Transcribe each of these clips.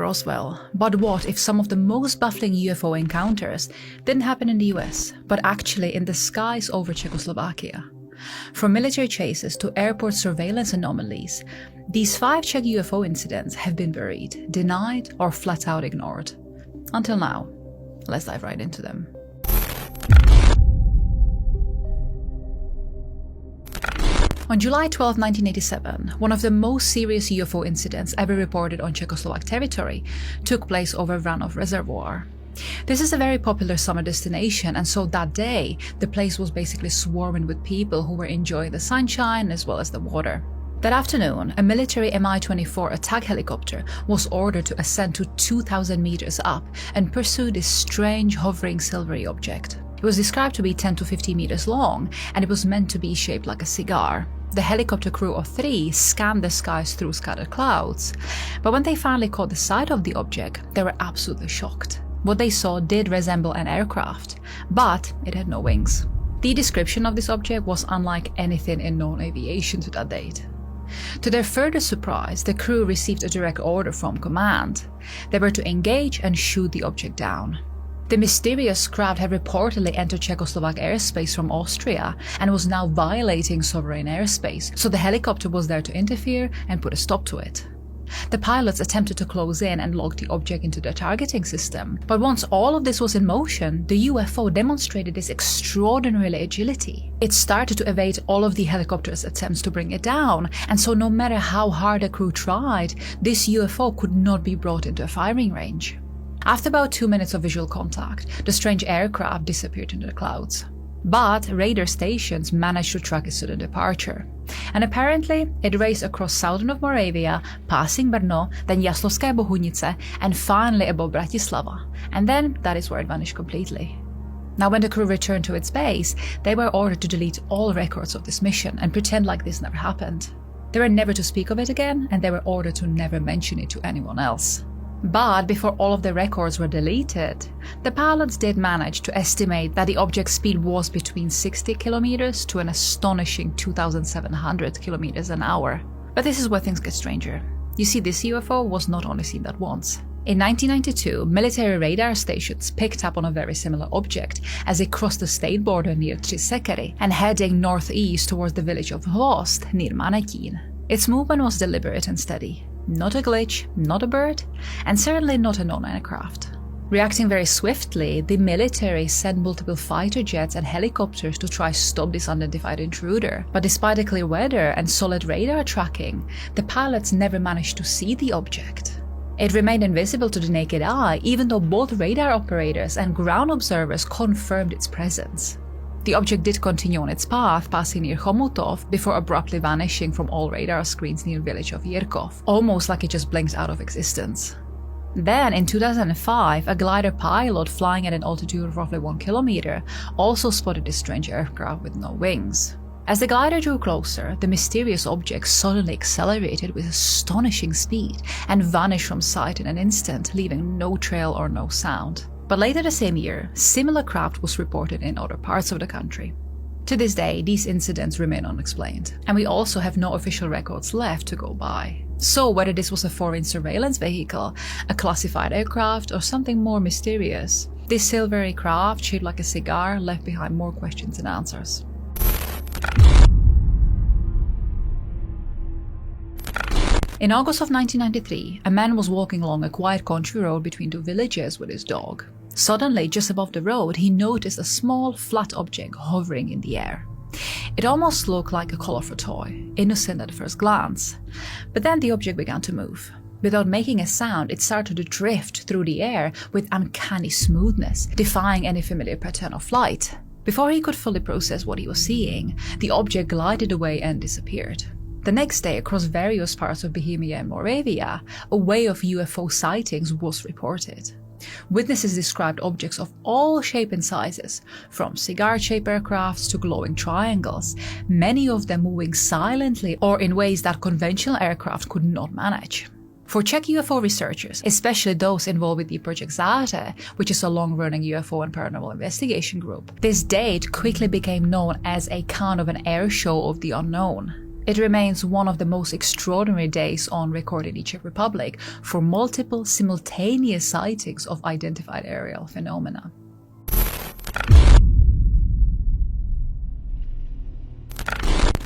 Roswell, but what if some of the most baffling UFO encounters didn't happen in the US, but actually in the skies over Czechoslovakia? From military chases to airport surveillance anomalies, these 5 Czech UFO incidents have been buried, denied, or flat out ignored. Until now. Let's dive right into them. On July 12, 1987, one of the most serious UFO incidents ever reported on Czechoslovak territory took place over Vranov Reservoir. This is a very popular summer destination, and so that day, the place was basically swarming with people who were enjoying the sunshine as well as the water. That afternoon, a military Mi-24 attack helicopter was ordered to ascend to 2,000 meters up and pursue this strange hovering silvery object. It was described to be 10 to 15 meters long, and it was meant to be shaped like a cigar. The helicopter crew of 3 scanned the skies through scattered clouds, but when they finally caught the sight of the object, they were absolutely shocked. What they saw did resemble an aircraft, but it had no wings. The description of this object was unlike anything in known aviation to that date. To their further surprise, the crew received a direct order from command. They were to engage and shoot the object down. The mysterious craft had reportedly entered Czechoslovak airspace from Austria and was now violating sovereign airspace, so the helicopter was there to interfere and put a stop to it. The pilots attempted to close in and lock the object into their targeting system, but once all of this was in motion, the UFO demonstrated its extraordinary agility. It started to evade all of the helicopter's attempts to bring it down, and so no matter how hard the crew tried, this UFO could not be brought into a firing range. After about 2 minutes of visual contact, the strange aircraft disappeared into the clouds. But radar stations managed to track its sudden departure. And apparently, it raced across southern of Moravia, passing Brno, then Jaslovské Bohunice, and finally above Bratislava. And then that is where it vanished completely. Now, when the crew returned to its base, they were ordered to delete all records of this mission and pretend like this never happened. They were never to speak of it again, and they were ordered to never mention it to anyone else. But before all of the records were deleted, the pilots did manage to estimate that the object's speed was between 60 kilometers to an astonishing 2,700 kilometers an hour. But this is where things get stranger. You see, this UFO was not only seen that once. In 1992, military radar stations picked up on a very similar object as it crossed the state border near Třisekeri and heading northeast towards the village of Hvost near Manetín. Its movement was deliberate and steady. Not a glitch, not a bird, and certainly not a known aircraft. Reacting very swiftly, the military sent multiple fighter jets and helicopters to try stop this unidentified intruder. But despite the clear weather and solid radar tracking, the pilots never managed to see the object. It remained invisible to the naked eye, even though both radar operators and ground observers confirmed its presence. The object did continue on its path, passing near Chomutov, before abruptly vanishing from all radar screens near the village of Jirkov, almost like it just blinked out of existence. Then, in 2005, a glider pilot flying at an altitude of roughly 1 kilometer also spotted this strange aircraft with no wings. As the glider drew closer, the mysterious object suddenly accelerated with astonishing speed and vanished from sight in an instant, leaving no trail or no sound. But later the same year, similar craft was reported in other parts of the country. To this day, these incidents remain unexplained, and we also have no official records left to go by. So whether this was a foreign surveillance vehicle, a classified aircraft, or something more mysterious, this silvery craft shaped like a cigar left behind more questions than answers. In August of 1993, a man was walking along a quiet country road between 2 villages with his dog. Suddenly, just above the road, he noticed a small, flat object hovering in the air. It almost looked like a colorful toy, innocent at first glance. But then the object began to move. Without making a sound, it started to drift through the air with uncanny smoothness, defying any familiar pattern of flight. Before he could fully process what he was seeing, the object glided away and disappeared. The next day, across various parts of Bohemia and Moravia, a wave of UFO sightings was reported. Witnesses described objects of all shapes and sizes, from cigar-shaped aircrafts to glowing triangles, many of them moving silently or in ways that conventional aircraft could not manage. For Czech UFO researchers, especially those involved with the Project Zate, which is a long-running UFO and paranormal investigation group, this date quickly became known as a kind of an air show of the unknown. It remains one of the most extraordinary days on record in the Czech Republic for multiple simultaneous sightings of identified aerial phenomena.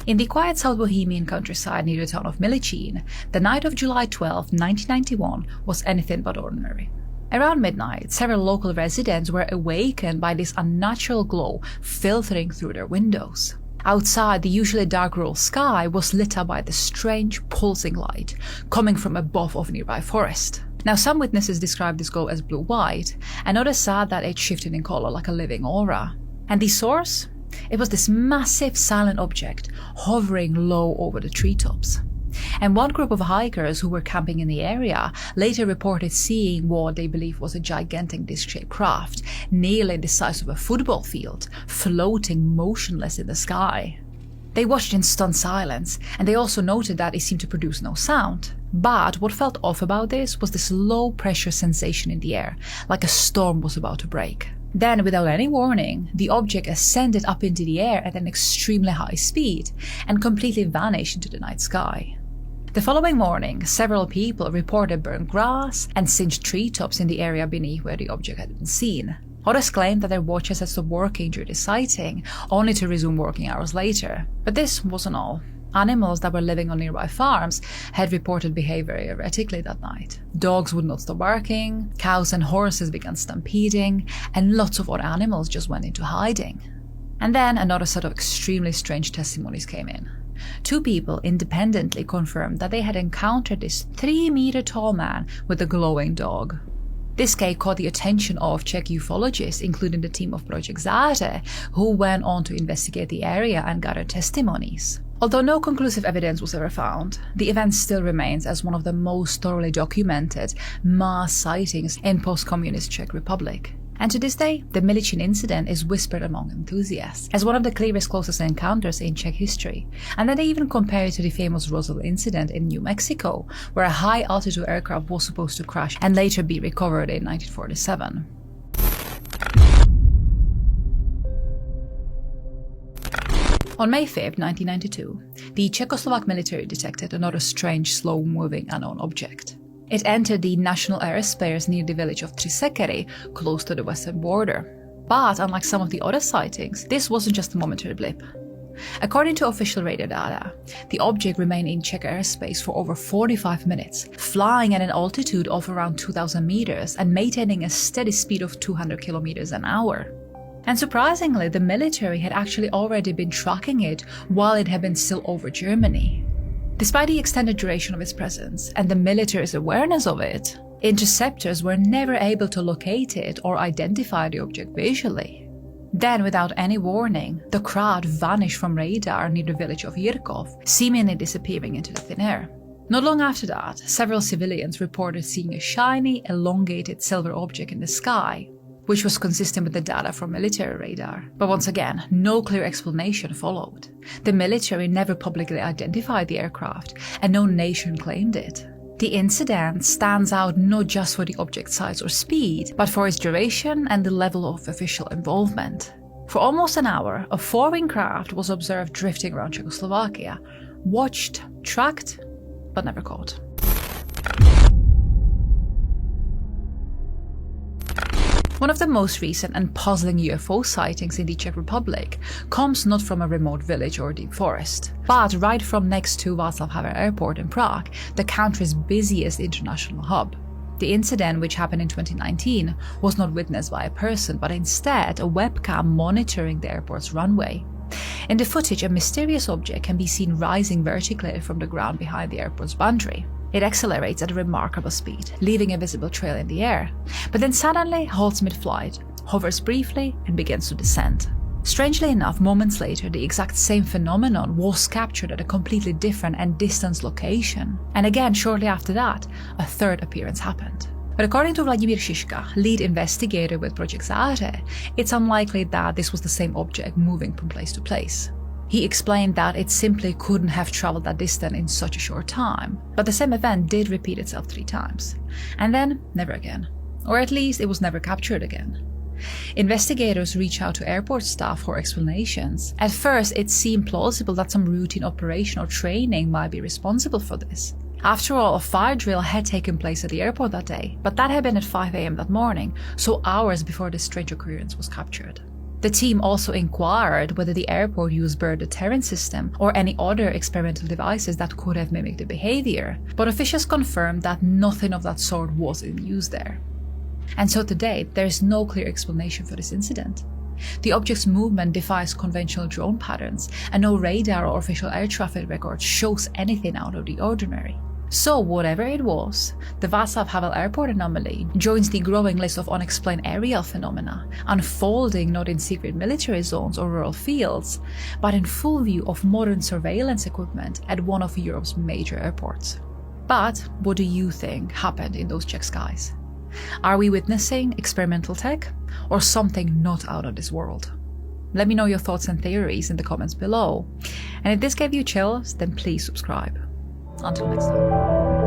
In the quiet South Bohemian countryside near the town of Milichin, the night of July 12, 1991 was anything but ordinary. Around midnight, several local residents were awakened by this unnatural glow filtering through their windows. Outside, the usually dark rural sky was lit up by the strange pulsing light coming from above of a nearby forest. Now, some witnesses described this glow as blue-white, and others said that it shifted in color like a living aura. And the source? It was this massive silent object hovering low over the treetops. And one group of hikers who were camping in the area later reported seeing what they believe was a gigantic disc-shaped craft, nearly the size of a football field, floating motionless in the sky. They watched in stunned silence, and they also noted that it seemed to produce no sound. But what felt off about this was this low-pressure sensation in the air, like a storm was about to break. Then, without any warning, the object ascended up into the air at an extremely high speed and completely vanished into the night sky. The following morning, several people reported burnt grass and singed treetops in the area beneath where the object had been seen. Others claimed that their watches had stopped working during the sighting, only to resume working hours later. But this wasn't all. Animals that were living on nearby farms had reported behavior erratically that night. Dogs would not stop barking, cows and horses began stampeding, and lots of other animals just went into hiding. And then another set of extremely strange testimonies came in. Two people independently confirmed that they had encountered this 3-meter-tall man with a glowing dog. This case caught the attention of Czech ufologists, including the team of Project Záře, who went on to investigate the area and gather testimonies. Although no conclusive evidence was ever found, the event still remains as one of the most thoroughly documented mass sightings in post-communist Czech Republic. And to this day, the Milichin incident is whispered among enthusiasts as one of the clearest, closest encounters in Czech history. And then they even compare it to the famous Roswell incident in New Mexico, where a high-altitude aircraft was supposed to crash and later be recovered in 1947. On May 5, 1992, the Czechoslovak military detected another strange, slow-moving unknown object. It entered the national airspace near the village of Třisekery, close to the western border. But unlike some of the other sightings, this wasn't just a momentary blip. According to official radar data, the object remained in Czech airspace for over 45 minutes, flying at an altitude of around 2,000 meters and maintaining a steady speed of 200 kilometers an hour. And surprisingly, the military had actually already been tracking it while it had been still over Germany. Despite the extended duration of its presence and the military's awareness of it, interceptors were never able to locate it or identify the object visually. Then, without any warning, the craft vanished from radar near the village of Jirkov, seemingly disappearing into the thin air. Not long after that, several civilians reported seeing a shiny, elongated silver object in the sky, which was consistent with the data from military radar. But once again, no clear explanation followed. The military never publicly identified the aircraft, and no nation claimed it. The incident stands out not just for the object's size or speed, but for its duration and the level of official involvement. For almost an hour, a 4-wing craft was observed drifting around Czechoslovakia, watched, tracked, but never caught. One of the most recent and puzzling UFO sightings in the Czech Republic comes not from a remote village or deep forest, but right from next to Václav Havel Airport in Prague, the country's busiest international hub. The incident, which happened in 2019, was not witnessed by a person, but instead a webcam monitoring the airport's runway. In the footage, a mysterious object can be seen rising vertically from the ground behind the airport's boundary. It accelerates at a remarkable speed, leaving a visible trail in the air, but then suddenly halts mid-flight, hovers briefly, and begins to descend. Strangely enough, moments later, the exact same phenomenon was captured at a completely different and distant location. And again, shortly after that, a third appearance happened. But according to Vladimír Šiška, lead investigator with Project Záře, it's unlikely that this was the same object moving from place to place. He explained that it simply couldn't have traveled that distance in such a short time, but the same event did repeat itself 3 times. And then, never again. Or at least it was never captured again. Investigators reach out to airport staff for explanations. At first, it seemed plausible that some routine operation or training might be responsible for this. After all, a fire drill had taken place at the airport that day, but that had been at 5 a.m. that morning, so hours before this strange occurrence was captured. The team also inquired whether the airport used bird deterrent system or any other experimental devices that could have mimicked the behavior, but officials confirmed that nothing of that sort was in use there. And so to date, there is no clear explanation for this incident. The object's movement defies conventional drone patterns, and no radar or official air traffic record shows anything out of the ordinary. So whatever it was, the Václav Havel Airport anomaly joins the growing list of unexplained aerial phenomena, unfolding not in secret military zones or rural fields, but in full view of modern surveillance equipment at one of Europe's major airports. But what do you think happened in those Czech skies? Are we witnessing experimental tech, or something not out of this world? Let me know your thoughts and theories in the comments below. And if this gave you chills, then please subscribe. Until next time.